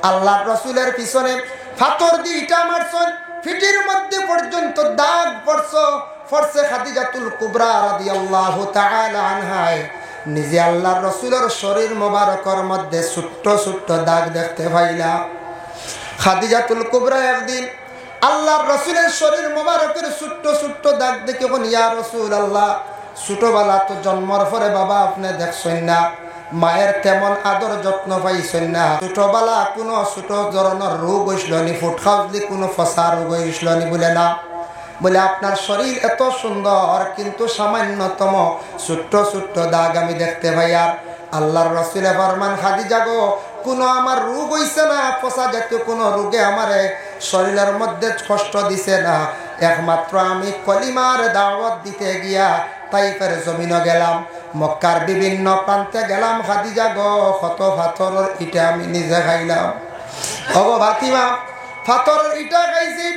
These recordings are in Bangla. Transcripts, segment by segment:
আল্লাহর রাসূলের পিছনে পাথর দিয়ে ইটা মারছেন, ফিটির মধ্যে পর্যন্ত দাগ পড়ছে। খাদিজাতুল কুবরা রাদিয়াল্লাহু তাআলা আনহা নিজে আল্লাহর রাসূলের শরীর মোবারকের মধ্যে ছোট্ট ছোট্ট দাগ দেখতে পাইলা। খাদিজাতুল কুবরা একদিন আল্লাহর রাসূলের শরীর মোবারকের ছোট্ট ছোট্ট দাগ দেখে কোন ইয়া রাসূলুল্লাহ, ছোটবেলা তো জন্মের পরে বাবা আপনি দেখছেন না, মায়ের তেমন আদর যত্ন পাইছেন না, ছোটবেলা কোনো ছোট ধরনের রোগ হইছিল নি, ফুটখাউজলি কোনো ফসা রোগ হইছিল নি? বলে না, বলে আপনার শরীর এত সুন্দর কিন্তু সামান্যতম ছোট্ট ছোট্ট দাগ আমি দেখতে পাই। আর আল্লাহর রাসূলে ফরমান, খাদিজা গো, কোনো আমার রোগ হইছে না, ফসা জাতীয় কোনো রোগে আমার শরীরের মধ্যে কষ্ট দিছে না, একমাত্র আমি কলিমার দাওয়াত দিতে গিয়া তাইফের জমিনে গেলাম, মক্কার বিভিন্ন প্রান্তে গেলাম। খাদিজা গো, কত পাথরের ইটা আমি নিজে খাইলাম। ওগো ফাতিমা, পাথরের ইটা খাইছি,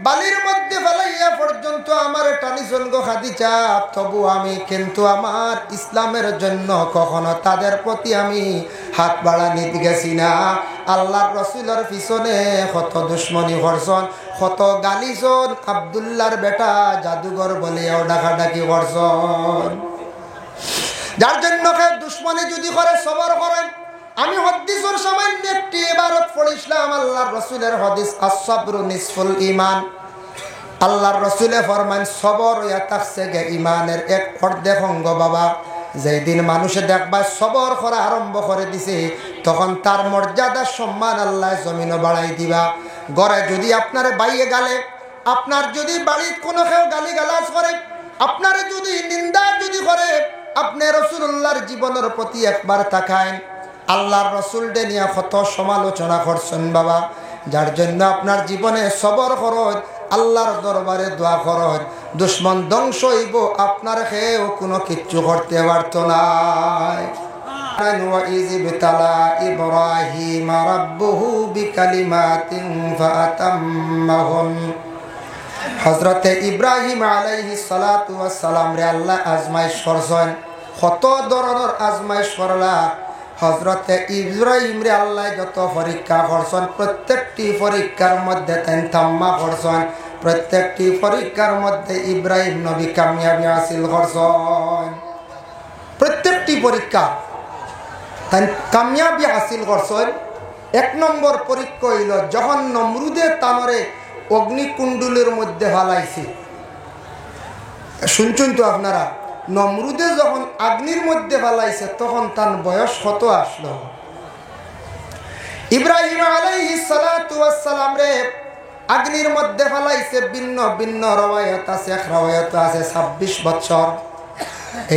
বালির মধ্যে ফেলাইয়া পর্যন্ত আমার টানিছেন গো খাদিজা, তবু আমি কিন্তু আমার ইসলামের জন্য কখনো তাদের প্রতি আমি হাত বাড়ানি গেছি না। আল্লাহর রাসূলের পিছনে কত দুশ্মনী করছেন, কত গালিছেন, আব্দুল্লাহর বেটা জাদুঘর বলিয়াও ডাকাডাকি করছেন। যার জন্য দুশ্মনী যদি করে সবর করেন। আমি হাদিসের সামান্য একটি ইবারত পড়িছিলাম, আল্লাহর রাসূলের হাদিস, আস-সাবরু নিসফুল ঈমান। আল্লাহর রাসূলে ফরমান, সবর ইয়াতাকসে গে ঈমানের এক অর্ধেক অঙ্গ বাবা। যেই দিন মানুষে দেখবা সবর করা আরম্ভ করে দিছে, তখন তার মর্যাদা সম্মান আল্লাহ জমিনে বাড়াই দিবা। ঘরে যদি আপনার বাইয়ে গালে, আপনার যদি বাড়ির কোনো কেউ গালি গালাজ করে, আপনার যদি নিন্দা যদি করে, আপনি রাসূলুল্লাহর জীবনের প্রতি একবার তাকায়েন। আল্লাহর রাসূলকে নিয়ে কত সমালোচনা করছেন বাবা। যার জন্য আপনার জীবনে সবর করত, আল্লাহর দরবারে দোয়া করত, দুশ্মন ধ্বংস হইব, আপনার কেউ কোনো কিচ্ছু করতে পারত না। ইব্রাহিম রাব্বুহু বিকালিমাতিন ফাতাম্মাহুন। হযরতে ইব্রাহিম আলাইহিস সালাতু ওয়াস সালাম রে আল্লাহ আজমাইশ করছেন, কত ধরনের আজমাইশ করলা। হযরতে ইব্রাহিম রে আল্লাহ যত পরীক্ষা করছেন, প্রত্যেকটি পরীক্ষার মধ্যে তেন তাম্মা করছেন, প্রত্যেকটি পরীক্ষার মধ্যে ইব্রাহিম নবী কামিয়াবি হাসিল করছেন। প্রত্যেকটি পরীক্ষা তেন কামিয়াবি হাসিল করছেন। এক নম্বর পরীক্ষা হইল যখন নমরুদের তানরে অগ্নিকুণ্ডলের মধ্যে ফালাইছে। শুনছেন তো আপনারা, নমরুদে যখন আগ্নির মধ্যে ফালাইছে তখন তার বয়স কত আসলো? ইব্রাহিম আলাইহিস সালাতু ওয়াস সালাম রে আগ্নির মধ্যে ফালাইছে, ভিন্ন ভিন্ন রওয়ায়াত আছে, এক রওয়ায়াত আছে 26 বছর।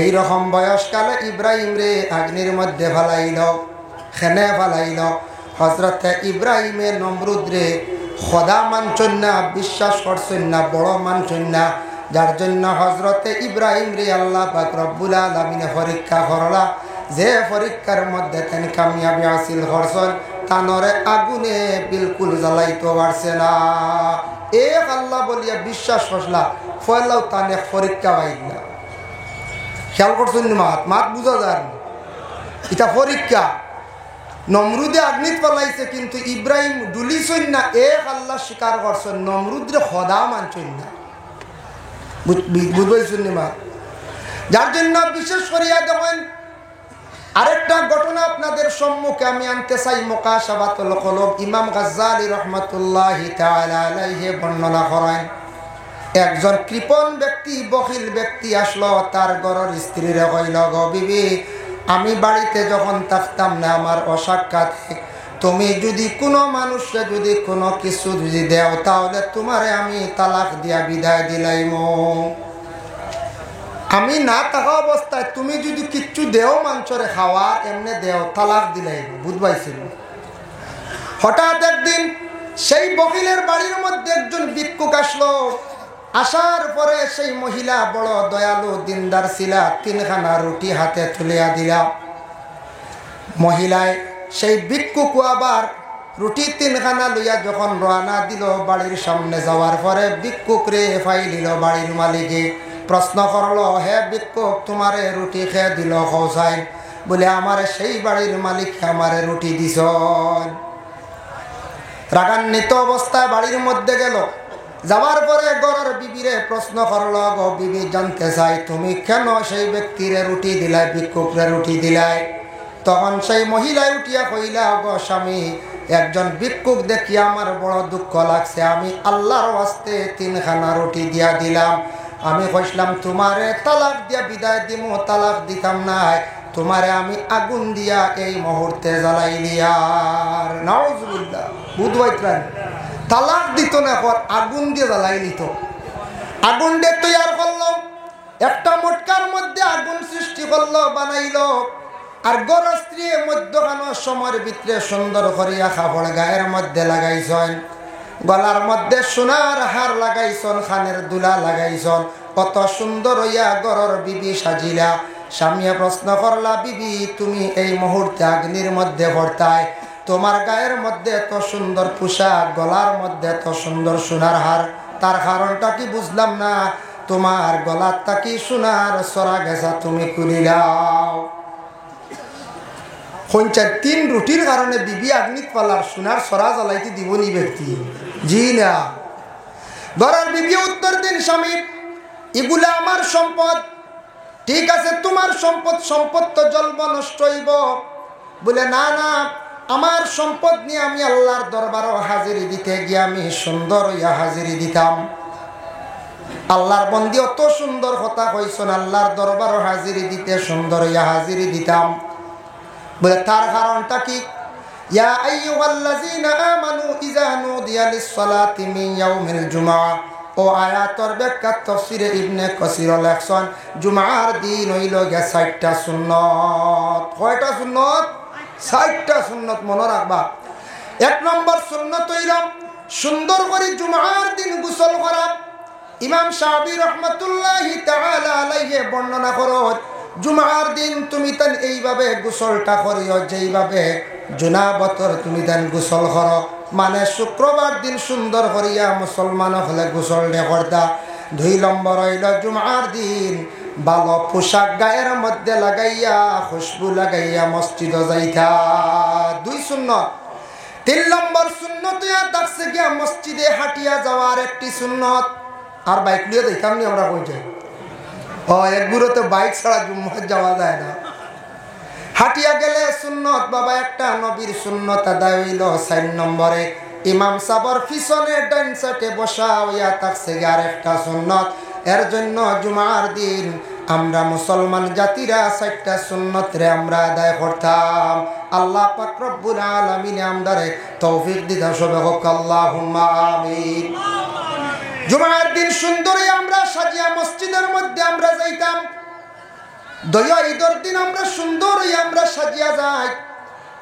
এই রকম বয়সকালে ইব্রাহিম রে আগ্নির মধ্যে ফালাইল। খেনে ফালাইল হযরতে ইব্রাহিমে নমরুদ রে খোদা মানছেন না, বিশ্বাস করছেন না, বড় মানছেন না। যার জন্য হযরতে ইব্রাহিম রে আল্লাহ পাক রব্বুল আলামিন পরীক্ষা করলা। যে পরীক্ষার মধ্যে তেন কামিয়াবি হাসিল করছেন, তানরে আগুনে বিলকুল জ্বালাইতে পারছে না। এক আল্লাহ বলিয়া বিশ্বাস করলা, ফয়লাও তানে পরীক্ষা পাইলা। খেয়াল করছেন মাত বুঝা যায় এটা পরীক্ষা। নমরুদে আগ্নিত পালাইছে কিন্তু ইব্রাহিম ডুলিছেন না, এক আল্লাহ স্বীকার করছেন, নমরুদরে খোদা মানছেন না। বুঝবেন মা? যার জন্য বিশেষ করিয়া দেখেন আরেকটা ঘটনা আপনাদের সম্মুখে আমি আনতে চাই। মুকাশাফাতুল কুলুব ইমাম গাজ্জালী রাহমাতুল্লাহি তাআলা আলাইহি বর্ণনা করেন, একজন কৃপণ ব্যক্তি, বখিল ব্যক্তি আসলো, তার ঘরের স্ত্রীরে কইল, গো বিবি, আমি বাড়িতে যখন থাকতাম না আমার অসাক্ষাতে তুমি যদি কোনো মানুষকে যদি কোনো কিছু যদি দেও, তাহলে তোমারে আমি তালাক দিয়া বিদায় দিলাইম। আমি না থাকা অবস্থায় তুমি যদি কিচ্ছু দেও মানুষরে খাওয়া, এমনি দেও, তালাক দিলাইম। বুঝবাইছিল? হঠাৎ একদিন সেই বকিলের বাড়ির মধ্যে একজন ভিক্ষুক আসলো। আসার পরে সেই মহিলা বড় দয়ালু দিনদার ছিলা, 3খানা রুটি হাতে তুলিয়া দিলা। মহিলায় সেই ভিক্ষুক আবার রুটি 3খানা লইয়া যখন রওনা দিল বাড়ির সামনে যাওয়ার পরে ভিক্ষুক রে ফাইলিল বাড়ির মালিকে। প্রশ্ন করলো, হে ভিক্ষুক, তোমারে রুটি খেয়ে দিল খোসাই? বলে, আমারে সেই বাড়ির মালিক আমারে রুটি দিছ। রাগান্বিত অবস্থায় বাড়ির মধ্যে গেল। যাওয়ার পরে ঘরের বিবিরে প্রশ্ন করলো, গো বিবি জানতে চাই তুমি কেন সেই ব্যক্তিরে রুটি দিলাই, ভিক্ষুকরে রুটি দিলাই? তখন সেই মহিলায় উঠিয়া কইলা, গো স্বামী, একজন ভিক্ষুক দেখিয়া আমার বড় দুঃখ লাগছে, আমি আল্লাহর ওয়াস্তে 3 খানা রুটি দিয়া দিলাম। আমি কইলাম তোমারে তালাক দিয়া বিদায় দিমু, তালাক দিতাম নাই, তোমারে আমি আগুন দিয়া এই মুহূর্তে জ্বালাই দিয়ার। নাউজুবিল্লাহ। বুধবাইত্রান তালাক দিত না, আগুন দিয়ে জ্বালাই নিত। আগুন দিয়ে তৈয়ার করলো, একটা মটকার মধ্যে আগুন সৃষ্টি করলো, বানাইলো। আর গড় স্ত্রী মধ্যখানো সময়ের ভিতরে সুন্দর করিয়া কাপড় গায়ের মধ্যে লাগাইছেন, গলার মধ্যে সোনার হার লাগাইছন, খানের দুলা লাগাইছন, কত সুন্দর হইয়া গড়র বিবি সাজিলা। স্বামীয়ে প্রশ্ন করলা, বিবি তুমি এই মুহূর্তে অগ্নির মধ্যে ভর্তায়, তোমার গায়ের মধ্যে এত সুন্দর পোশাক, গলার মধ্যে এত সুন্দর সোনার হার, তার কারণটা কি বুঝলাম না। তোমার গলারটা কি সোনার সরা গেছা, তুমি খুলিলাও। 3 রুটির কারণে বিবি আগ্নিত পালার সোনার সরা জ্বালাইতে দিব নি ব্যক্তি? জি না। ঘরের বিবি উত্তর দিন, স্বামী এগুলা আমার সম্পদ। ঠিক আছে, তোমার সম্পদ, সম্পদ তো জ্বলব, নষ্ট হইব। বলে না না, আমার সম্পদ নিয়ে আমি আল্লাহর দরবারও হাজিরি দিতে গিয়ে আমি সুন্দর হইয়া হাজিরি দিতাম। আল্লাহর বন্দি অত সুন্দর কথা কইছেন, আল্লাহর দরবারও হাজিরি দিতে সুন্দর হইয়া হাজিরি দিতাম। বলে তার কারণটা কি? ইয়া আইয়ুহাল্লাযীনা আমানু ইযা নুদিয়া লিস-সালাতি মিন ইয়াউমিল জুমআহ। ও আয়াতের ব্যাখ্যা তাফসীরে ইবনে কাসীর লেখছেন, জুমার দিন হইল গে 60টা সুন্নত। কয়টা সুন্নত? 60টা সুন্নত মনে রাখবা। 1 নম্বর সুন্নত হইল সুন্দর করে জুমার দিন গোসল করা। ইমাম শাফিঈ রাহমাতুল্লাহি তাআলা আলাইহি বর্ণনা করো, জুমার দিন তুমি তান এইভাবে গোসলটা করিও যেইভাবে জুনাবতর তুমি তান গোসল করো। মানে শুক্রবার দিন সুন্দর করিয়া মুসলমান হলে গোসল নে করতা। 2 নম্বর হইল জুমার দিন ভালো পোশাক গায়ের মধ্যে লাগাইয়া খুশবু লাগাইয়া মসজিদে যাইতা। 2 সুন্নত। 3 নম্বর সুন্নত দেখছে গিয়া মসজিদে হাঁটিয়া যাওয়ার একটি সুন্নত। আর বাইক নিয়ে যাইতাম নি আমরা, কই যাই? একগুলো তো বাইক ছাড়া জুম্মায় যাওয়া যায় না। হাঁটিয়া গেলে সুন্নত বাবা, একটা নবীর সুন্নত আদায় হইল। 4 নম্বরে ইমাম সাবর পিছনে ডান সাইডে বসা হইয়া থাকছে আর একটা সুন্নত। এর জন্য জুমার দিন আমরা মুসলমান জাতিরা 4টা সুন্নত রে আমরা আদায় করতাম। আল্লাহ পাক রব্বুল আলামিন আমদারে তৌফিক দিতা, সবে হোক আল্লাহুম্মা আমিন। জুমার দিন সুন্দরী আমরা সাজিয়া মসজিদের মধ্যে আমরা যাইতাম। দয়া ঈদের দিন আমরা সুন্দরই আমরা সাজিয়া যাই,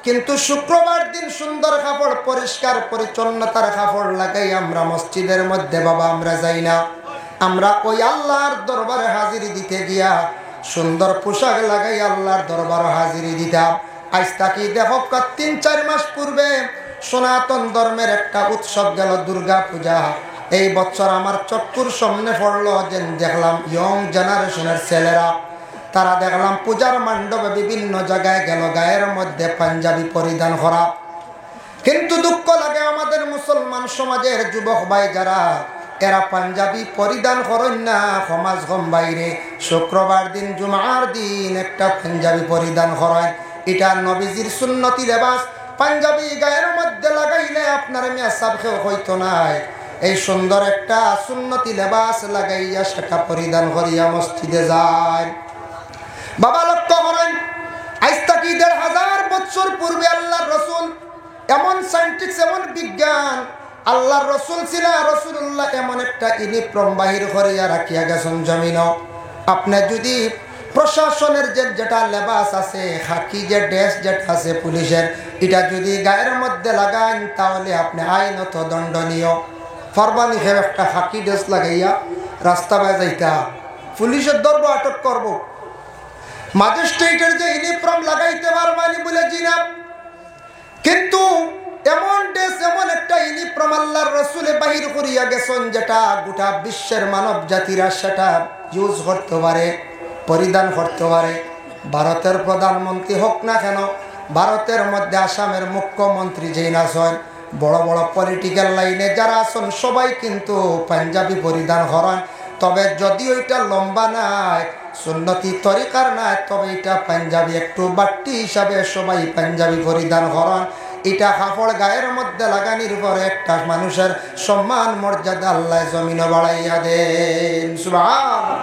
কিন্তু শুক্রবার দিন সুন্দর কাপড়, পরিষ্কার পরিচ্ছন্নতার কাপড় লাগাই আমরা মসজিদের মধ্যে বাবা আমরা যাই না। আমরা ওই আল্লাহর দরবারে হাজিরি দিতে গিয়া সুন্দর পোশাক লাগাই আল্লাহর দরবারে হাজিরি দিতাম। আজ তাকি দেখো 3-4 মাস পূর্বে সনাতন ধর্মের একটা উৎসব গেল, দুর্গা পূজা। এই বছর আমার চক্ষুর সামনে পড়লো যে দেখলাম ইয়ং জেনারেশনের ছেলেরা, তারা দেখলাম পূজার মণ্ডপে বিভিন্ন জায়গায় গেল গায়ের মধ্যে পাঞ্জাবি পরিধান করা। কিন্তু দুঃখ লাগে আমাদের মুসলমান সমাজের যুবক ভাই যারা, এরা পাঞ্জাবি পরিধান করেন না। সমাজ কম বাইরে শুক্রবার দিন জুমার দিন একটা পাঞ্জাবি পরিধান করেন। এটা নবীজির সুন্নতি লেবাস। পাঞ্জাবি গায়ের মধ্যে লাগাইলে আপনার মেয়ে সাবকে হইতো নাই। এই সুন্দর একটা সুন্নতি লেবাস লাগাইয়া সেটা পরিধান করিয়া মসজিদে যায়। বাবা লক্ষ্য করেন, আজ থেকে 1500 বছর পূর্বে আল্লাহর রসুল, এমন সায়েন্টিস্ট, এমন বিজ্ঞান, আল্লাহর রসুল ছিল রসুল্লাহ এমন একটা ইউনিফর্ম বাহির করিয়া রাখিয়া গেছেন জমিন। আপনি যদি প্রশাসনের যেটা লেবাস আছে, খাকি যে ড্রেস যেটা আছে পুলিশের, এটা যদি গায়ের মধ্যে লাগান তাহলে আপনি আইনত দণ্ডনীয়। ফরমানি খেয়ে একটা খাকি ড্রেস লাগাইয়া রাস্তা বায় যাইতা, পুলিশের ধরব, আটক করব। ম্যাজিস্ট্রেটের যে ইউনিফর্ম লাগাইতে পারবানি বলে জিনা, কিন্তু এমন ড্রেস, এমন একটা ইউনিফর্ম আল্লাহর রসুলে বাহির করিয়া গেছেন যেটা গোটা বিশ্বের মানব জাতিরা সেটা ইউজ করতে পারে, পরিধান করতে পারে। ভারতের প্রধানমন্ত্রী হোক না কেন, ভারতের মধ্যে আসামের মুখ্যমন্ত্রী যেই আছেন, বড় বড় পলিটিক্যাল লাইনে যারা আছেন সবাই কিন্তু পাঞ্জাবি পরিধান করেন, তবে যদিও এটা লম্বা নাই, সুন্নতি তরিকার নাই, তবে এটা পাঞ্জাবি একটু বাট্টি হিসাবে সবাই পাঞ্জাবি পরিধান করেন। এটা কাপড় গায়ের মধ্যে লাগানির পরে একটা মানুষের সম্মান মর্যাদা আল্লাহ জমিনে বাড়াইয়া দেন। সুবহানাল্লাহ।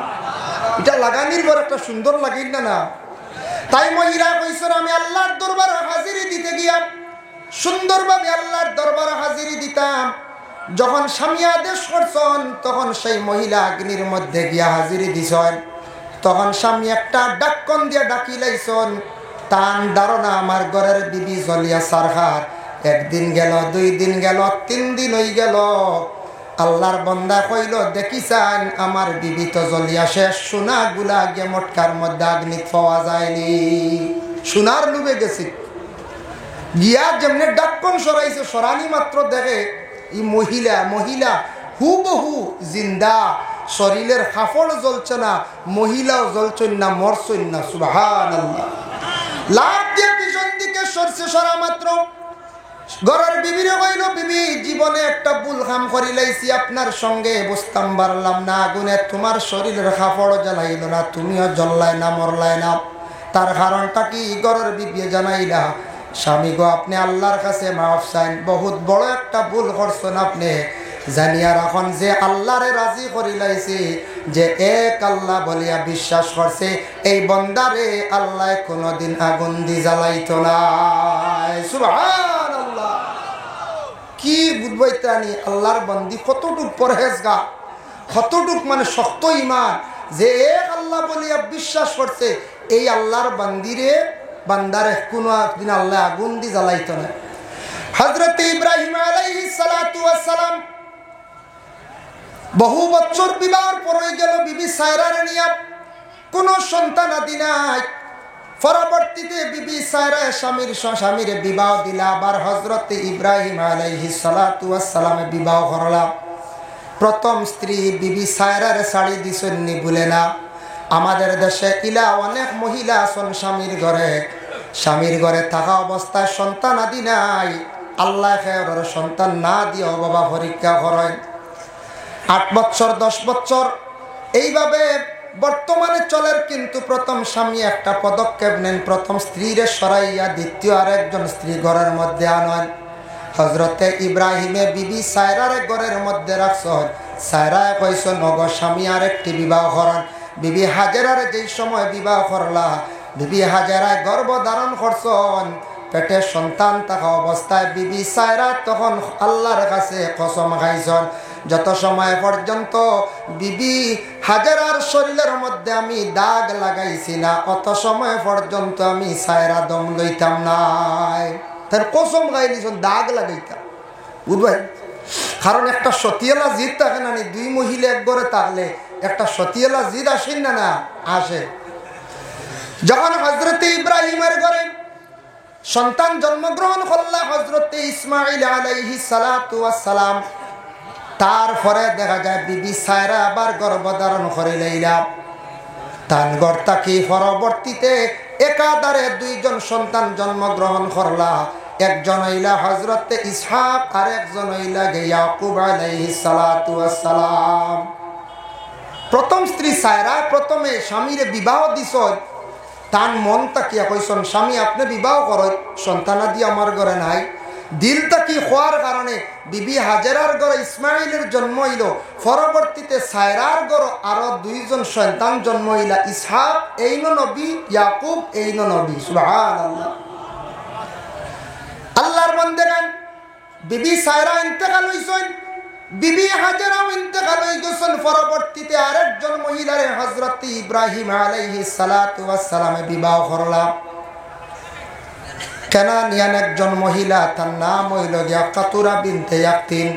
এটা লাগানির পর একটা সুন্দর লাগিল না? তাই মহিলা কইছেন আমি আল্লাহর দরবারে হাজিরি দিতে গিয়া সুন্দরভাবে আল্লাহর দরবারে হাজিরি দিতাম। যখন স্বামী আদেশ করছেন তখন সেই মহিলা অগ্নির মধ্যে গিয়া হাজিরি দিছেন। তখন স্বামী একটা ডাক্কন দিয়ে ডাকি লাইছেন, তান ধারণা আমার ঘরের বিবি জলিয়া সারহার। একদিন গেল, 2 দিন গেল, 3 দিন হয়ে গেল। আল্লাহর বন্দা কইল দেখিছেন আমার বিবি তো জ্বলিয়া শেষ, সোনা গুলা গিয়ে মটকার মধ্যে অগ্নি পাওয়া যায়নি। সোনার লুবে গেছি গিয়া যেমনি ডাক্কন সরাইছে, সরানি মাত্র দেখে এই মহিলা হুবহু জিন্দা, শরীরের কাপড় জ্বলছে না, মহিলাও জ্বলছেন না, মরছেন না। সুবহানাল্লাহ। লাভ দিয়ে পিছন দিকে সরছে, সরা মাত্র ঘরের বিবিরে কইল বিবি জীবনে একটা ভুল কাম করি লাইছি, আপনার সঙ্গে বুঝতাম পারলাম না, আগুনে তোমার শরীরের কাপড় জ্বালাইল না, তুমিও জ্বললাই না, মরলাই না। তার কারণটা কি? ঘরের বিবি জানাইলা স্বামী গো আপনি আল্লাহর কাছে মাফ চাইন, বহুত বড় একটা ভুল করছেন আপনি। জানিয়া রাখন যে আল্লাহরে রাজি করি লাইছি, যে এক আল্লাহ বলিয়া বিশ্বাস করছে, এই বন্দারে আল্লাহ কোনদিন আগুন দি জ্বালাইতো না। সুবহানাল্লাহ। কি বুঝবাইতানি আল্লাহর বন্দি কতটুক পরহেজগার, কতটুক মানে শক্ত ঈমান, যে এক আল্লাহ বলিয়া বিশ্বাস করছে, এই আল্লাহর বান্দারে কোনো একদিন আল্লাহ আগুন দি জ্বালাইতো না। হযরত ইব্রাহিম আলাইহিস সালাতু ওয়াস সালাম বহু বছর বিবাহের পর হয়ে গেল বিবি সায়রার নিয়া, কোনো সন্তান আদি নাই। পরবর্তীতে বিবি সায়রা স্বামীর বিবাহ দিলা, আবার হযরত ইব্রাহিম আলাইহিস সালাতু ওয়াস সালামে বিবাহ করলা। প্রথম স্ত্রী বিবি সায়রার শাড়ি দিছেননি বলে না। আমাদের দেশে ইলা অনেক মহিলা আছেন স্বামীর ঘরে থাকা অবস্থায় সন্তান আদি নাই, আল্লাহ খেয়ার সন্তান না দিয়ে বাবা পরীক্ষা করেন। 8 বছর 10 বছর এইভাবে বর্তমানে চলের, কিন্তু প্রথম স্বামী একটা পদক্ষেপ নেন, প্রথম স্ত্রীরে সরাইয়া দ্বিতীয় আরেকজন স্ত্রী ঘরের মধ্যে আনেন। হযরতে ইব্রাহিমে বিবি সায়রার ঘরের মধ্যে রাখছেন। সায়রা কইছে নগর স্বামী আরেকটি বিবাহ করেন। বিবি হাজেরার যেই সময় বিবাহ করলা, বিবি হাজেরায় গর্ভ ধারণ করছেন, পেটে সন্তান থাকা অবস্থায় বিবি সায়রা তখন আল্লাহর কাছে কসম খাইছেন, যত সময় পর্যন্ত বিবি হাজেরার শরীরের মধ্যে আমি দাগ লাগাইছি না, অত সময় পর্যন্ত আমি সায়রা দম লইতাম নাই। তার কসম খাইলিছেন দাগ লাগাইতাম, বুঝবেন? কারণ একটা সতিয়ালা জিদ থাকে না, 2 মহিলা এক ঘরে থাকলে একটা সতিয়ালা জিদ আসেন না আসে। যখন হযরতে ইব্রাহিমের ঘরে সন্তান জন্মগ্রহণ করলা হযরতে ইসমাঈল আলাইহিস সালাতু ওয়াস সালাম, তারপরে দেখা যায় বিবি সায়রা আবার গর্ভধারণ করে লইলা। তান গর্তা কি পরবর্তীতে একাধারে 2 জন সন্তান জন্মগ্রহণ করলা। একজন হইলা হযরতে ইসহাক, আর একজন হইলা ইয়াকুব আলাইহিস সালাতু ওয়াস সালাম। প্রথম স্ত্রী সায়রা প্রথমে স্বামীরে বিবাহ দিছ, তান মন তাকিয়া কইসন স্বামী আপনি বিবাহ করেন, সন্তানাদি আমার ঘরে নাই। দিল তাকি হওয়ার কারণে বিবি হাজেরার ঘরে ইসমাইলের জন্ম হইল, পরবর্তীতে সায়রার ঘরে আরো 2 জন সন্তান জন্ম হইলা, ইসহাক এইনো নবী, ইয়াকুব এইনো নবী। সুবহানাল্লাহ। আল্লাহর বান্দাগান বিবি সায়রা ইন্তেকাল হইছেন, বিবি হাজেরাও ইন্তেকাল হয়ে গেছেন। পরবর্তীতে আরেকজন মহিলারে হযরত ইব্রাহিম আলাইহিস সালাতু ওয়াস সালামে বিবাহ করলাম। কেনানিয়ান একজন মহিলা, তার নাম হইল কাতুরা বিনতে ইয়াকতিন।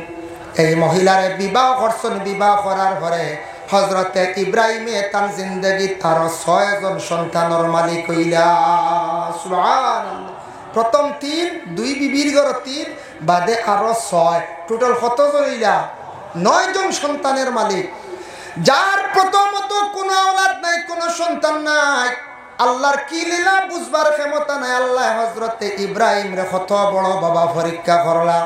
এই মহিলারে বিবাহ করছেন। বিবাহ করার পরে হযরতে ইব্রাহিমে তার জিন্দগি তার 6 জন সন্তানের মালিক হইলা। সুবহানাল্লাহ। প্রথম 3, 2 বিবির ঘর 3, বাদে আরো 6, টোটাল কত জন হইলা? 9 জন সন্তানের মালিক। যার প্রথমত কোনো আওলাদ নাই, কোনো সন্তান নাই, আল্লাহর কি লীলা বুঝবার ক্ষমতা নাই। আল্লাহ হযরতে ইব্রাহিম রে কত বড় বাবা পরীক্ষা করলা।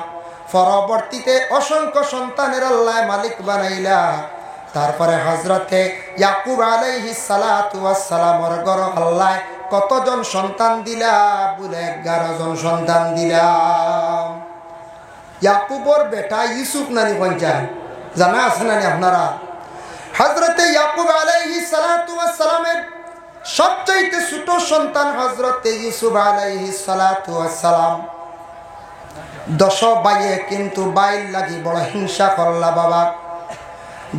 পরবর্তীতে অসংখ্য সন্তানের আল্লাহ মালিক বানাইলা। তারপরে হযরতে ইয়াকুব আলাইহিস সালাতু ওয়াস সালামের ঘরে আল্লাহ কতজন সন্তান দিলা? বলে 11 জন সন্তান দিলা। ইয়াকুবর বেটা ইউসুফ নানি পঞ্চায় জানা আছে নানি আপনারা? হযরতে ইয়াকুব আলাইহিস সালাতু ওয়াস সালামের সবচাইতে ছোট সন্তান হযরতে ইউসুফ আলাইহিস সালাতু ওয়াস সালাম। 10 ভাইয়ে কিন্তু বাইর লাগি বড় হিংসা করলা বাবা।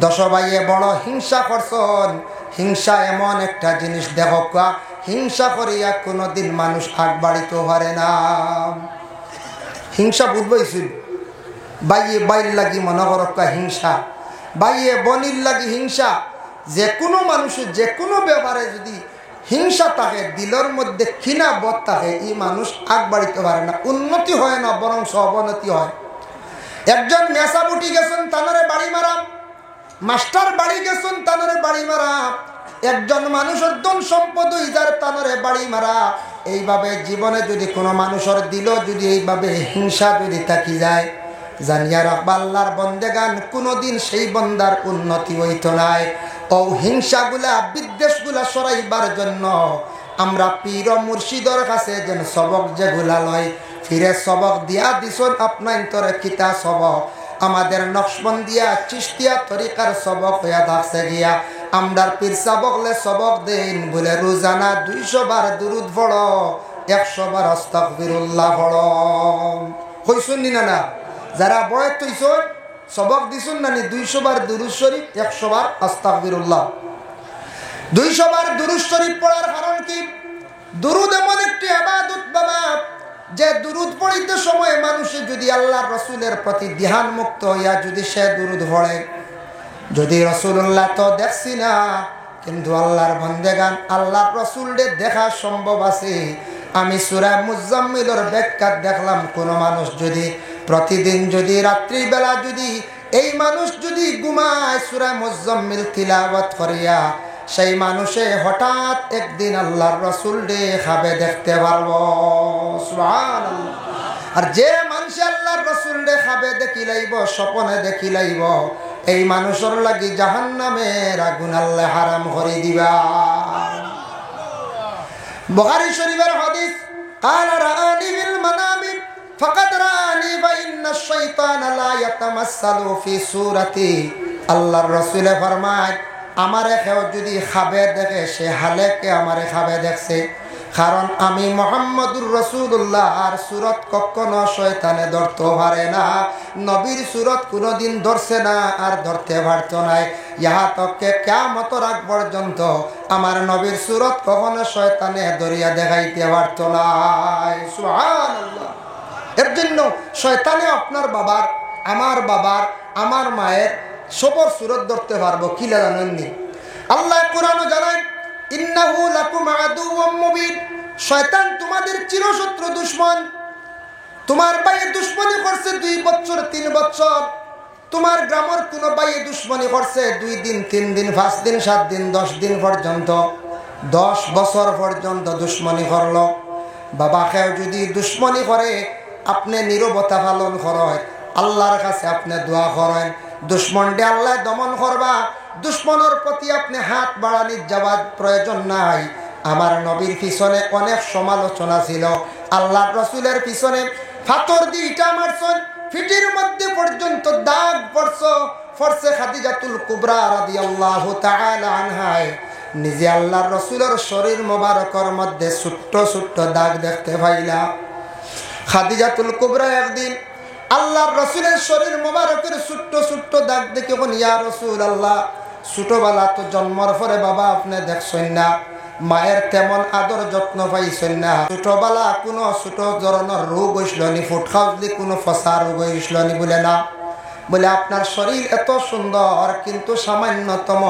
10 ভাইয়ে বড় হিংসা করছন। হিংসা এমন একটা জিনিস দেখো, হিংসা করিয়া কোনোদিন মানুষ আগ বাড়িতে পারে না। হিংসা বুঝবইছিল বাইয়ে বাইর লাগি মনে করক্কা হিংসা, বাইয়ে বনির লাগি হিংসা। যে কোনো মানুষের যে কোনো ব্যাপারে যদি হিংসা থাকে, দিলের মধ্যে কিনা বোধ থাকে, এই মানুষ আগ বাড়িতে পারে না, উন্নতি হয় না, বরং অবনতি হয়। একজন মেসাবুটি গেছেন তানারে বাড়ি মারা, মাস্টার বাড়ি গেছেন তানারে বাড়ি মারা, একজন মানুষের ধন সম্পদ ইজার তানারে বাড়ি মারা। এইভাবে জীবনে যদি কোনো মানুষের দিল যদি এইভাবে হিংসা যদি থাকি যায়, জানিয়া রাখবা আল্লাহর বন্দেগান কোনোদিন সেই বন্দার উন্নতি হইতো নাই। ও হিংসাগুলা বিদ্বেষগুলা সরাইবার জন্য আমরা পীর মুর্শিদর কাছে যেন সবক যেগুলা লয়, ফিরে সবক দিয়া দিছন আপনার তোরে কিতা সবক আমাদের নকশবন্দিয়া চিশতিয়া তরিকার সবক হইয়া থাকছে গিয়া। আমরার পীর সাবকলে সবক দেন বলে রোজানা 200 বার দুরুদ পড়ো, 100 বার আস্তাগফিরুল্লাহ পড়ো। কইছুন নি না? যারা বয়স তৈছন সবক দিছুন না নি? 200 বার দুরুদ শরীফ, 100 বার আস্তাগফিরুল্লাহ। 200 বার দুরুদ শরীফ পড়ার কারণ কি? দুরুদ এমন একটি ইবাদত বাবা, যে দুরুদ পড়িতে সময় মানুষে যদি আল্লাহর রসুলের প্রতি ধ্যান মুক্ত হইয়া যদি সে দুরুদ পড়ে, যদি রসুল্লাহ তো দেখছি না, কিন্তু আল্লাহর বন্দেগান আল্লাহর রসুলদের দেখা সম্ভব আছে। আমি সূরা মুজাম্মিলের ব্যাখ্যা দেখলাম, কোন মানুষ যদি প্রতিদিন যদি রাত্রিবেলা যদি এই মানুষ যদি ঘুমায় সূরা মুজাম্মিল তিলাওয়াত করিয়া, সেই মানুষে হঠাৎ একদিন আল্লাহর রসুল দেখাবে দেখতে পারবো। সুবহানাল্লাহ। আর যে মানুষ আল্লাহর রসুল দেখাবে দেখি লাইব, স্বপ্নে দেখি লাইব, এই মানুষের লাগি জাহান্নামের আগুন আল্লাহ হারাম করে দিবা। বুখারী শরীফের হাদিস, কালা রাআনি বিল মানামি ফাকাদ রাআনি ওয়া ইন্নাশ শাইতানা লা ইয়াতামাসসালু ফি সূরাতি। আল্লাহর রাসূল ফরমায়, আমারে কেউ যদি খাবে দেখে সে হালেকে আমারে খাবে দেখছে, কারণ আমি মুহাম্মদুর রাসূলুল্লাহ আর সুরত কখনো শয়তানে ধরতে পারে না, নবীর সুরত কোনোদিন ধরছে না আর ধরতে পারতো নাই। ইহা তকে কিয়ামতের আগ পর্যন্ত আমার নবীর সুরত কখনো শয়তানে ধরিয়া দেখাইতে পারতো না। সুবহানাল্লাহ। এর জন্য শয়তানে আপনার বাবার, আমার বাবার, আমার মায়ের সবর সুরত ধরতে পারবো কি জানেননি? আল্লাহ কোরআনে জানায়, ইন্নাহু লাকুম আদুউম মুবিন, শয়তান তোমাদের চিরশত্রু দুশমন। তোমার ভাইয়ে দুশমনি করছে 2 বছর 3 বছর, তোমার গ্রামের কোন ভাইয়ে দুশমনি করছে 2 দিন 3 দিন 5 দিন 7 দিন 10 দিন পর্যন্ত, 10 বছর পর্যন্ত দুশমনি করলো। বাবাকেও যদি দুশমনি করে আপনি নীরবতা পালন করেন, আল্লাহর কাছে আপনি দোয়া করেন, দুশমনকে আল্লাহ দমন করবা। দুশমনের প্রতি আপনি হাত বাড়ানির যাওয়ার প্রয়োজন নাই। আমার নবীর পিছনে অনেক সমালোচনা ছিল, আল্লাহর রাসূলের পিছনে পাথর দিয়ে ইটা মারছেন, ফিটির মধ্যে পর্যন্ত দাগ পড়ছে। খাদিজাতুল কুবরা রাদিয়াল্লাহু তাআলা আনহা নিজে আল্লাহর রাসূলের শরীর মোবারকের মধ্যে ছোট্ট ছোট্ট দাগ দেখতে পাইলা। খাদিজাতুল কুবরা একদিন আল্লাহর রাসূলের শরীর মোবারকের ছোট্ট ছোট্ট দাগ দেখে কোন ইয়া রাসূলুল্লাহ, ছোটবেলা তো জন্মর পরে বাবা আপনি দেখছেন না, মায়ের তেমন আদর যত্ন পাইছেন না, ছোটবেলা কোনো ছোট ধরনের রোগ হইছিল নি, ফুট খাওয়ালি কোনো ফসা রোগ হইছিল নি? বলে না, বলে আপনার শরীর এত সুন্দর কিন্তু সামান্যতম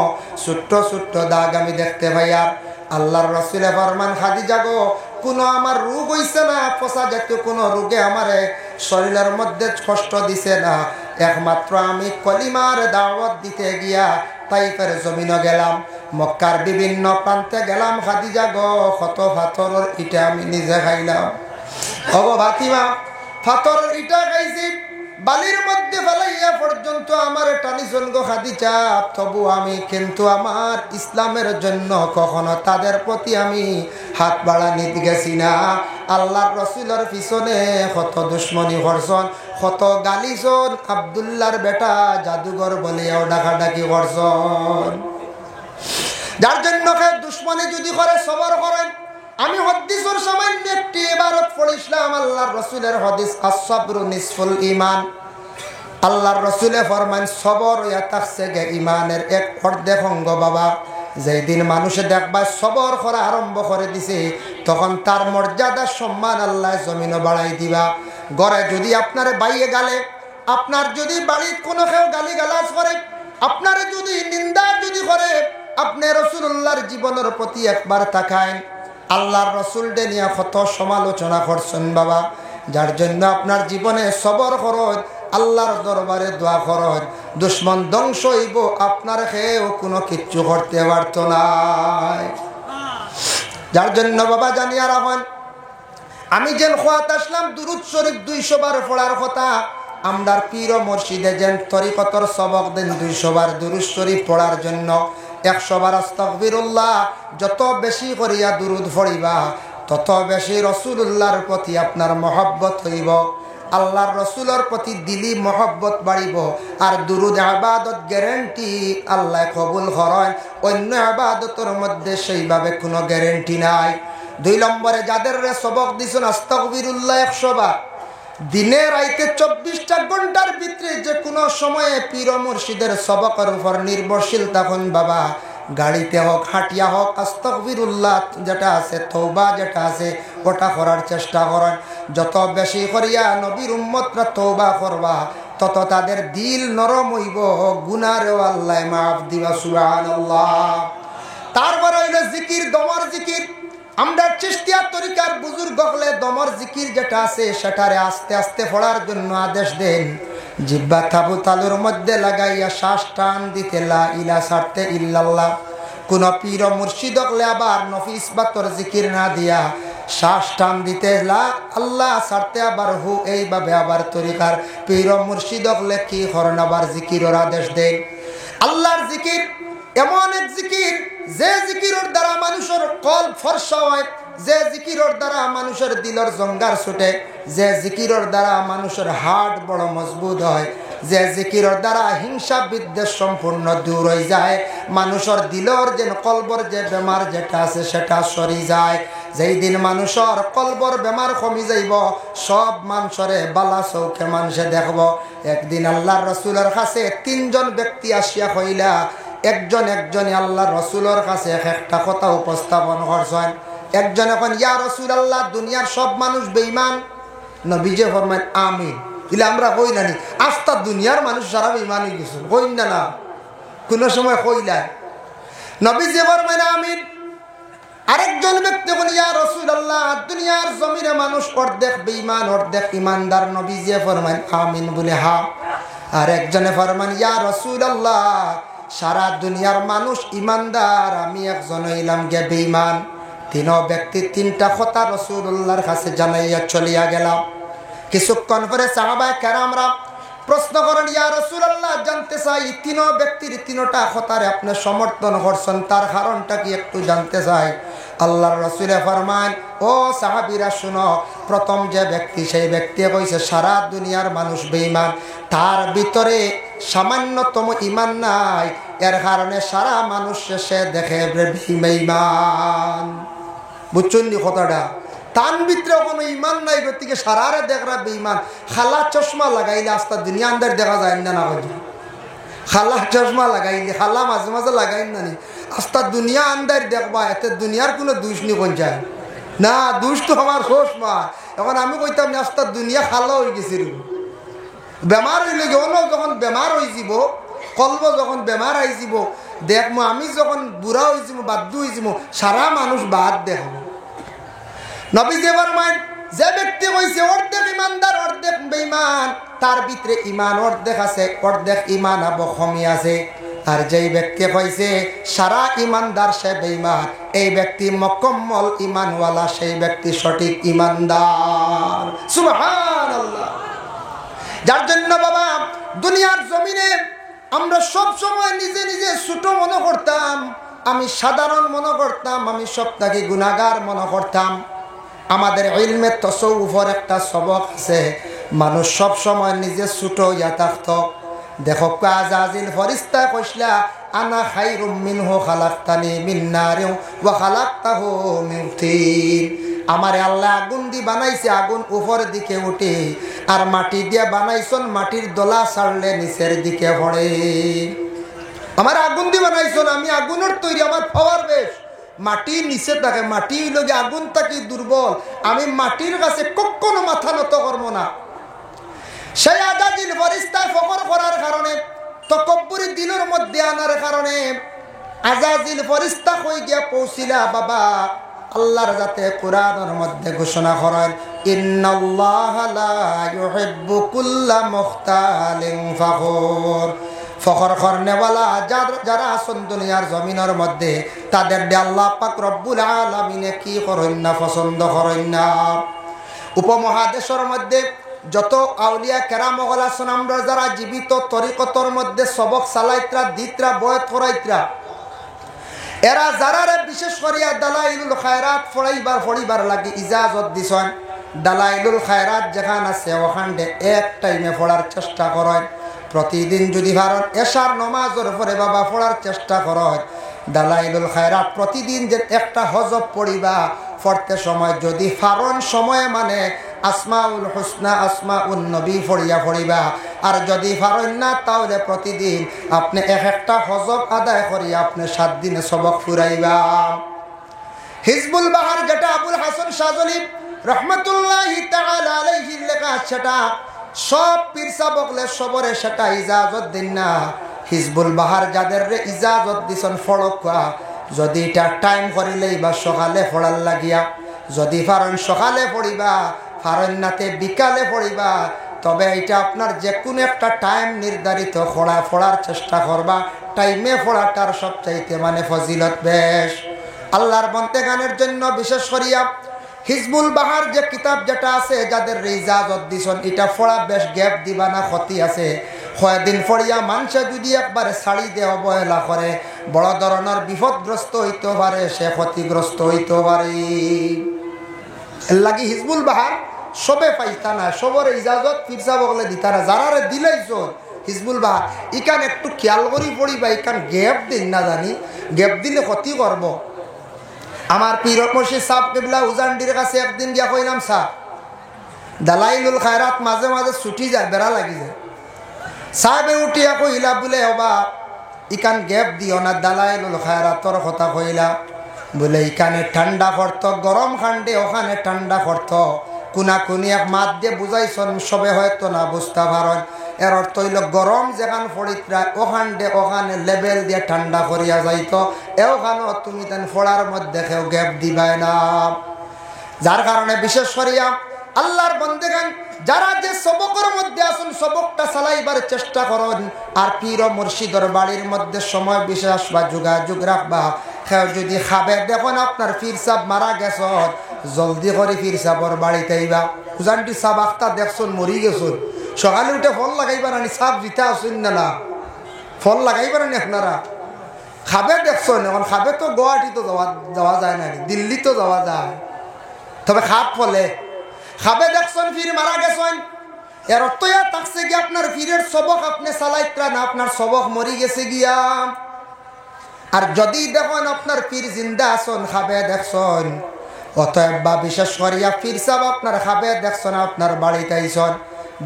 ছোট্ট ছোট্ট দাগ আমি দেখতে পাই। আর আল্লাহর রাসূল ফরমান, খাদিজা গো, কোনো আমার রোগ হইছে না, ফসা জাতীয় কোনো রোগে আমারে শরীরের মধ্যে কষ্ট দিছে না, একমাত্র আমি কলিমার দাওয়াত দিতে গিয়া তাইফের জমিনে গেলাম, মক্কার বিভিন্ন প্রান্তে গেলাম, খাদিজা গো কত পাথরের ইটা আমি নিজে খাইলাম। ওগো ফাতিমা, পাথরের ইটা খাইছি, বালির মধ্যে ফেলাইয়া পর্যন্ত আমার টানিছন গো খাদিজা, তবু আমি কিন্তু আমার ইসলামের জন্য কখনো তাদের প্রতি আমি হাত বাড়ানি গেছি না। আল্লাহর রাসূলের পিছনে কত দুশ্মনী করছন, কত গালিছন, আব্দুল্লাহর বেটা জাদুঘর বলিয়াও ডাকাডাকি করছন। যার জন্য দুশ্মনী যদি করে সবর করেন। আমি হাদিসের সামান্য একটি ইবারত পড়িছিলাম, আল্লাহর রাসূলের হাদিস, আস-সাবরু নিসফুল ঈমান। আল্লাহর রাসূলে ফরমান সবর ইয়া তাকসে গে ঈমানের এক অর্ধেক অঙ্গ বাবা। যেই দিন মানুষে দেখবা সবর করা আরম্ভ করে দিছে, তখন তার মর্যাদা সম্মান আল্লাহ জমিনও বাড়াই দিবা। ঘরে যদি আপনার বাইয়ে গালে, আপনার যদি বাড়ির কোনো কেউ গালি গালাজ করে, আপনার যদি নিন্দা যদি করে, আপনি রাসূলুল্লাহর জীবনের প্রতি একবার তাকায়। আল্লাহর রাসূল নিয়ে কত সমালোচনা করছেন বাবা। যার জন্য আপনার জীবনে সবর করত, আল্লাহর দরবারে দোয়া করত, দুশ্মন ধ্বংস হইব, আপনার খেয়েও কোনো কিচ্ছু করতে পারত না। যার জন্য বাবা জানিয়া রাখেন, আমি যেন খোয়াত আসলাম দুরুদ শরীফ 200 বার পড়ার কথা, আমরার পীর ও মুর্শিদে যেন তরিকতর সবক দেন 200 বার দুরুদ শরীফ পড়ার জন্য, 100 বার আস্তাগফিরুল্লাহ। যত বেশি করিয়া দুরুদ পড়িবা, তত বেশি রাসূলুল্লাহর প্রতি আপনার মহব্বত হইব, আল্লাহর রাসূলের প্রতি দিলি মহব্বত বাড়িব। আর দুরুদ ইবাদত গ্যারান্টি আল্লাহ কবুল করেন, অন্য ইবাদতের মধ্যে সেইভাবে কোনো গ্যারান্টি নাই। 2 নম্বরে যাদের সবক দিছেন আস্তাগফিরুল্লাহ 100 বার, দিনে রাইতে 24টা ঘন্টার ভিতরে যে কোনো সময়ে পীর ও মুর্শিদের সবকের উপর নির্ভরশীল তখন বাবা, গাড়িতে হোক হাঁটিয়া হোক আস্তাগফিরুল্লাহ যেটা আছে, তওবা যেটা আছে, ওটা করার চেষ্টা করেন। যত বেশি করিয়া নবীর উম্মতরা তওবা করবা, তত তাদের দিল নরম হইব, গুনাহও আল্লাহ মাফ দিবা। সুবহানাল্লাহ। তারপর হইল জিকির, দমর জিকির। আমরা চিশতিয়া তরিকার বুজুর্গ হলে দমর জিকির যেটা আছে সেটারে আস্তে আস্তে পড়ার জন্য আদেশ দেন। জিব্বা তাবু তালুর মধ্যে লাগাইয়া শ্বাস টান দিতে লা ইলা সারতে ইল্লাল্লাহ। কোন পীর মুর্শিদ হলে আবার নফিস বাতর জিকির না দিয়া শ্বাস টান দিতে লা আল্লাহ সারতে আবার হু, এইভাবে আবার তরিকার পীর মুর্শিদ হলে কি করেন, আবার জিকিরের আদেশ দেন। আল্লাহর জিকির এমন এক জিকির, যে জিকিরের দ্বারা মানুষের কলব ফর্সা হয়, যে জিকিরের দ্বারা মানুষের দিলের জঙ্গার ছুটে, যে জিকিরের দ্বারা মানুষের হার্ট বড় মজবুত হয়, যে জিকিরের দ্বারা হিংসা বিদ্বেষ সম্পূর্ণ দূর হয়ে যায়, মানুষের দিলের যে কলবর যে বেমার যেটা আছে সেটা সরি যায়। যেই দিন মানুষের কলবর বেমার কমি যাইব, সব মানুষরে বালা চৌখে মানুষে দেখব। একদিন আল্লাহর রাসূলের কাছে 3 জন ব্যক্তি আসিয়া কইলা, একজনে আল্লাহর রাসূলের কাছে একটা কথা উপস্থাপন করছেন। একজন এখন ইয়া রাসূলুল্লাহ, দুনিয়ার সব মানুষ বেঈমান। নবীজি ফরমায় আমিন। ইলা আমরা কই নানি আস্তা দুনিয়ার মানুষ সারা বেঈমান হয়ে গেছে, কই না না কোন সময় কইলা। নবীজি ফরমায় আমিন। আরেকজন ব্যক্তি বলে ইয়া রাসূলুল্লাহ, দুনিয়ার জমিনে মানুষ অর্ধেক বেঈমান অর্ধেক ইমানদার। নবীজি ফরমায় আমিন বলে হা। আর একজনে ফরমান ইয়া রাসূলুল্লাহ, সারা দুনিয়ার মানুষ ইমানদার, আমি একজন হইলাম গে বেঈমান। 3 ব্যক্তি 3টা কথা রাসূলুল্লাহর কাছে জানাইয়া চলিয়া গেলাম। কিছুক্ষণ পরে সাহাবায়ে কেরামরা প্রশ্ন করেন, ইয়া রাসূলুল্লাহ, জানতে চাই 3 ব্যক্তির 3টা কথারে আপনি সমর্থন করছেন, তার কারণটা কি একটু জানতে চাই। আল্লাহর রাসূলে ফরমান, ও সাহাবীরা শুনো, প্রথম যে ব্যক্তি সেই ব্যক্তি কইছে সারা দুনিয়ার মানুষ বেঈমান, তার ভিতরে সামান্যতম ঈমান নাই, এর কারণে সারা মানুষ সে দেখে বেঈমান। বুঝছেন নি কথাটা? তার ভিতরে কোনো ঈমান নাই, ব্যক্তিকে সারারে দেখরা বেঈমান। খালা চশমা লাগাইলে আস্তা দুনিয়া আন্দার দেখা যায় না, না খালা চশমা লাগাইলে, খালা মাঝে মাঝে লাগাই না নি, আস্তা দুনিয়া আন্দার দেখবা, এতে দুনিয়ার কোনো দুষ নি কোন যায় না, দুষ তো আমার চশমা। এখন আমি কইতাম না আস্তা দুনিয়া খালা হয়ে গেছি, বেমার হইলে গেল, যখন বেমার হয়ে যাব, কলব যখন বেমার আই যাব, দেখবো আমি যখন বুড়া হয়ে যাব, বাধ্য হয়ে যাব, সারা মানুষ বাদ দেখব। নবীজি ফরমান, যে ব্যক্তি কইছে অর্ধেক ইমানদার অর্ধেক বেঈমান, তার ভিতরে ঈমান অর্ধেক আছে, অর্ধেক ঈমান আবো কমি আছে। আর যেই ব্যক্তি কইছে সারা ইমানদার সে বেঈমান, এই ব্যক্তি মুকম্মল ঈমানওয়ালা, সেই ব্যক্তি সঠিক ঈমানদার। সুবহানাল্লাহ। যার জন্য বাবা দুনিয়ার জমিনে আমরা সব সময় নিজে নিজে ছোট মনে করতাম, আমি সাধারণ মনে করতাম, আমি সবটাকে গুনাহগার মনে করতাম। আমাদের ইলমে তাসাউফের একটা সবক আছে, মানুষ সব সময় নিজে ছোট হইয়া থাকতো। দেখো আজাজিল ফেরেশতা কইসলা আনা খায়রুম মিনহু খালাকতানি মিন নারিন ওয়া খালাকতাহু মিন তিন। আমারে আল্লাহ আগুন দিয়ে বানাইছে, আগুন উপরের দিকে উঠে, আর মাটি দিয়ে বানাইছন, মাটির দলা ছাড়লে নিচের দিকে পড়ে। আমার আগুন দিয়ে বানাইছন, আমি আগুনের তৈরি, আমার পাওয়ার বেশ। মাটি নিচে থাকে, মাটি লগে আগুন থাকি দুর্বল, আমি মাটির কাছে কখনো মাথা নত করবো না। সেই আজাজিল ফেরেশতা ফখর করার কারণে, তকব্বুরি দিলের মধ্যে আনার কারণে আজাজিল ফেরেশতা কই গিয়া পৌঁছিলা বাবা আল্লাহর যাতে কোরআনের মধ্যে ঘোষণা করেন, ইন্নাল্লাহা লা ইউহিব্বু কুল্লা মুখতালিন ফখুর। ফখর করনেওয়ালা যারা আছেন দুনিয়ার জমিনের মধ্যে, তাদের আল্লাহ পাক রব্বুল আলামিনে কি করেন না, পছন্দ করেন না। উপমহাদেশের মধ্যে যত আউলিয়া কেরাম আছেন, আমরা যারা জীবিত তরিকতর মধ্যে সবক সালাইত্রা দিত্রা বয়ত করাইত্রা, এরা যারা বিশেষ করিয়া দালাইলুল খায়রাত ফড়াইবার লাগে ইজাজত দিছেন। দালাইলুল খায়রাত যেখান আছে ওখানে এক টাইমে পড়ার চেষ্টা করেন। প্রতিদিন যদি ভারত এশার নমাজের পরে বাবা পড়ার চেষ্টা করেন। দালাইলুল খায়রাত প্রতিদিন যে একটা হজব পড়িবা, পড়তে সময় যদি ফারন সময় মানে আসমাউল হুসনা আসমাউন নবী পড়িবা, আর যদি পারেন না তাহলে প্রতিদিন আপনি একটা হজব আদায় করিয়া আপনি 7 দিনে সবক ফুরাইবা। হিজবুল বাহার যেটা আবুল হাসান শাহজলি রহমতুল্লাহি তাআলা আলাইহি লেখা, সেটা সব পীর সাবকলে সবরে সেটা ইজাজত দিন না। হিজবুল বাহার যাদের ইজাজত দিছেন ফড়কা, যদি এটা টাইম করিলেই বা সকালে পড়ার লাগিয়া, যদি পারেন সকালে পড়িবা, পারেন নাতে বিকালে পড়িবা, তবে এটা আপনার যে কোনো একটা টাইম নির্ধারিত পড়ার চেষ্টা করবা। টাইমে পড়াটার সবচাইতে মানে ফজিলত বেশ। আল্লাহর বন্দেগানের জন্য বিশেষ করিয়া হিজবুল বাহার যে কিতাব যেটা আছে, যাদের ইজাজত দিছেন, এটা পড়া বেশ গ্যাপ দিবা না, ক্ষতি আছে। কয়েকদিন পড়িয়া মানুষে যদি একবারে ছাড়ি দিয়ে অবহেলা করে, বড় ধরনের বিপদগ্রস্ত হইতে পারে, সে ক্ষতিগ্রস্ত হইতে পারে। এর লাগি হিজবুল বাহার সবে পাইতা না, সবর ইজাজত পীরসা বগলে দিতা না। যারা দিলাইছ হিজবুল বাহার, ইকান একটু খেয়াল করি পড়িবা, ইকান গ্যাপ দিন না, জানি গ্যাপ দিলে ক্ষতি করব। আমার পীর মুর্শিদ সাহেব কিবলা উজানডির কাছে একদিন গিয়া কইলাম, সাহ দালাইলুল খায়রাত মাঝে মাঝে ছুটি যায়, বেড়া লাগি যায়। সাহেবে উঠিয়া কইলা বলে হবা ইকান গ্যাপ দিও না, দালাইলুল খায়রাতর কথা কইলা বলে ইকানে ঠান্ডা পড়তো, গরম খান্ডে ওখানে ঠান্ডা পড়তো। কুনি এক মাত দিয়ে বুঝাইছন, সবে হয়তো না বুঝতে পারেন। এর অর্থ হইল গরম যেখান ফড়িতরা ওখানে লেবেল দিয়ে ঠান্ডা করিয়া যাইতো, এওখানেও তুমি তেন ফড়ার মধ্যে কেউ গ্যাপ দিবাই না। যার কারণে বিশেষ করিয়া আল্লাহর বন্দেগান যারা যে সবকের মধ্যে আসুন, সবকটা চালাইবার চেষ্টা করেন। আর পীর ও মুর্শিদর বাড়ির মধ্যে সময় বিশেষ বা যোগাযোগ রাখবা। কেউ যদি খাবে দেখুন আপনার পীর সাহেব মারা গেছ, জলদি করে পীর সাহেবর বাড়িতে আইবা। উজানটি সাহেব আখতা দেখছুন মরি গেছুন, সকালে উঠে ফল লাগাইবার আনি, সাহেব জিতা আসুন না ফল লাগাইবার আনি আপনারা খাবে দেখছুন। এখন খাবে তো গুয়াহাটি তো যাওয়া যায় না, দিল্লি তো যাওয়া যায়, তবে খাপ ফলে খাবে দেখছেন ফির মারা গেছেন। এর অর্থ থাকছে গিয়ে আপনার ফিরের সবক আপনি চালাইত্রা না, আপনার সবক মরি গেছে গিয়া। আর যদি দেখেন আপনার পীর জিন্দা আসন, খাবে দেখছেন, অতএব বা বিশেষ করিয়া পীর সাহেব আপনার খাবে দেখছেন, আপনার বাড়িতে আইসন,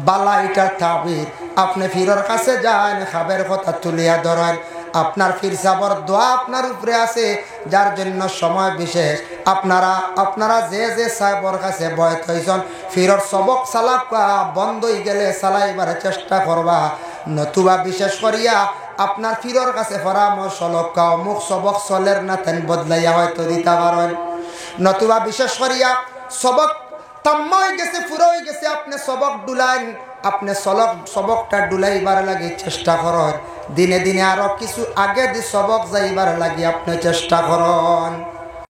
বালা এটার তাবির আপনি ফিরের কাছে যান, খাবের কথা তুলিয়া ধরেন। আপনার পীর সাহেবর দোয়া আপনার উপরে আছে, যার জন্য সময় বিশেষ আপনারা যে সাহেবর কাছে বয়ত হইছেন, ফিরর সবক চালাক বন্ধ হয়ে গেলে চালাইবার চেষ্টা করবা। নতুবা বিশেষ করিয়া আপনার ফিরর কাছে পরামর্শ লক্ষ্য অমুক সবক চলের না, তেন বদলাইয়া হয়তো দিতে পারেন। নতুবা বিশেষ করিয়া সবক তাম্ম হয়ে গেছে, পুরো হয়ে গেছে, আপনি সবক ডুলাইন, আপনি সবকটা ডুলাইবার লাগে চেষ্টা করেন। দিনে দিনে আরো কিছু আগে দি সবক যাইবার লাগে আপনি চেষ্টা করেন।